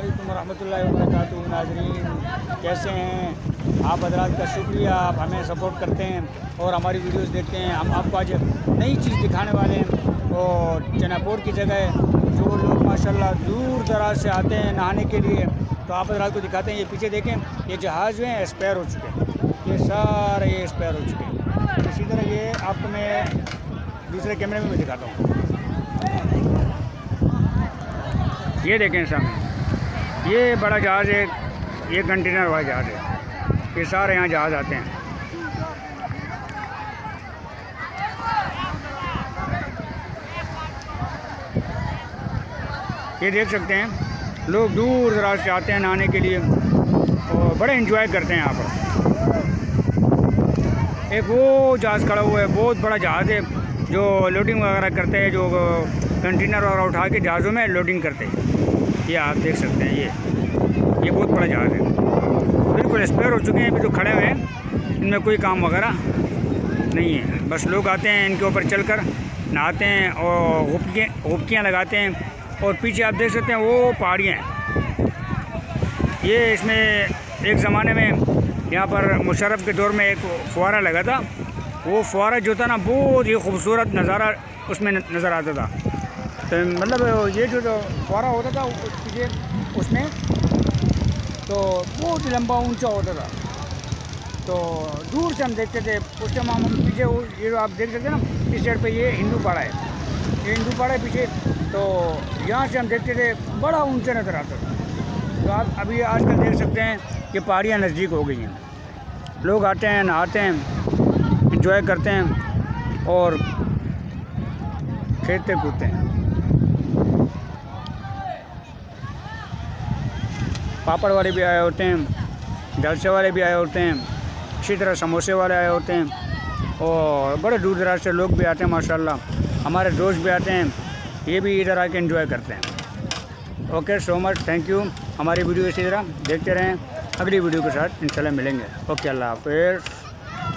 अस्सलामुअलैकुम रहमतुल्लाहि व बरकातुहू। नाज़रीन कैसे हैं आप हज़रात का शुक्रिया, आप हमें सपोर्ट करते हैं और हमारी वीडियोस देखते हैं। हम आपको आज नई चीज़ दिखाने वाले हैं और चनापोर की जगह जो लोग माशाल्लाह दूर दराज से आते हैं नहाने के लिए, तो आप हज़रात को दिखाते हैं। ये पीछे देखें, ये जहाज़ जो हैं एक्सपायर हो चुके हैं, ये सारे ये एक्सपायर हो चुके हैं। इसी तरह ये आपको मैं दूसरे कैमरे में भी दिखाता हूँ। ये देखें सामने, ये बड़ा जहाज़ है, ये कंटेनर वाला जहाज़ है, ये सारे यहाँ जहाज़ आते हैं। ये देख सकते हैं, लोग दूर दराज से आते हैं नहाने के लिए और बड़े एंजॉय करते हैं यहाँ पर। एक वो जहाज़ खड़ा हुआ है, बहुत बड़ा जहाज़ है जो लोडिंग वगैरह करते हैं, जो कंटेनर वगैरह उठा के जहाज़ों में लोडिंग करते हैं। ये आप देख सकते हैं, ये बहुत बड़ा जहाज़ है, बिल्कुल एक्सपायर हो चुके हैं। अभी जो खड़े हुए हैं इनमें कोई काम वगैरह नहीं है, बस लोग आते हैं इनके ऊपर चलकर नहाते हैं और गुप्कियाँ लगाते हैं। और पीछे आप देख सकते हैं वो पहाड़ियाँ हैं। ये इसमें एक ज़माने में यहाँ पर मुशर्रफ के दौर में एक फुहारा लगा था, वो फुहारा जो था ना बहुत ही खूबसूरत नज़ारा उसमें नज़र आता था। तो मतलब ये जो फुहारा होता था पीछे उसमें तो बहुत ही लंबा ऊंचा होता था, तो दूर से हम देखते थे। उस टाइम हम पीछे ये जो आप देख सकते हैं ना, इस साइड पे ये हिंदू पाड़ा है, ये हिंदू पाड़ा है पीछे, तो यहाँ से हम देखते थे बड़ा ऊंचा नज़र आता था। तो आप अभी आजकल देख सकते हैं कि पहाड़ियाँ नज़दीक हो गई हैं, लोग आते हैं नहाते हैं, एंजॉय करते हैं और खेलते कूदते हैं। पापड़ वाले भी आए होते हैं, जलसे वाले भी आए होते हैं, इसी तरह समोसे वाले आए होते हैं और बड़े दूर दराज से लोग भी आते हैं माशाल्लाह। हमारे दोस्त भी आते हैं, ये भी इधर आके एंजॉय करते हैं। Okay, so much, thank you. हमारी वीडियो इसी तरह देखते रहें, अगली वीडियो के साथ इंशाल्लाह मिलेंगे। ओके, अल्लाह हाफ़िज़।